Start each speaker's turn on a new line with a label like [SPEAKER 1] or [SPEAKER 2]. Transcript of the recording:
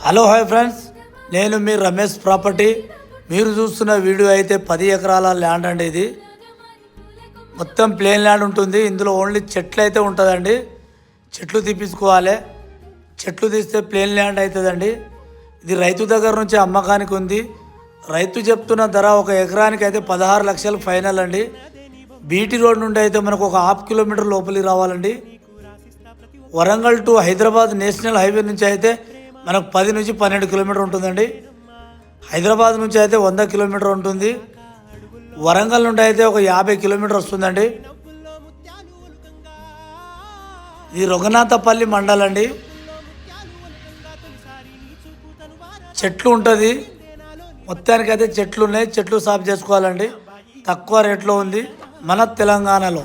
[SPEAKER 1] Hello hi friends, నేను మీ Ramesh property. మీరు చూస్తున్న వీడియో అయితే 10 ఎకరాల ల్యాండ్ అండి. ఇది మొత్తం ప్లేన్ ల్యాండ్ ఉంటుంది. ఇందులో ఓన్లీ చెట్లు అయితే ఉంటుందండి. చెట్లు తీపించుకోవాలి. చెట్లు తీస్తే ప్లేన్ ల్యాండ్ అవుతుందండి. ఇది రైతు దగ్గర నుంచి అమ్మకానికి ఉంది. రైతు చెప్తున్న ధర ఒక ఎకరానికి అయితే 16 లక్షలు ఫైనల్ అండి. బీటీ రోడ్ నుండి అయితే మనకు ఒక ½ కిలోమీటర్ లోపలికి రావాలండి. Warangal to Hyderabad national highway నుంచి అయితే మనకు 10 నుంచి 12 కిలోమీటర్ ఉంటుందండి. హైదరాబాద్ నుంచి అయితే 100 కిలోమీటర్ ఉంటుంది. వరంగల్ నుండి అయితే ఒక 50 కిలోమీటర్ వస్తుందండి. ఇది రఘునాథపల్లి మండలం అండి. చెట్లు ఉంటుంది. మొత్తానికి అయితే చెట్లు ఉన్నాయి. చెట్లు సాగు చేసుకోవాలండి. తక్కువ రేట్లో ఉంది మన తెలంగాణలో.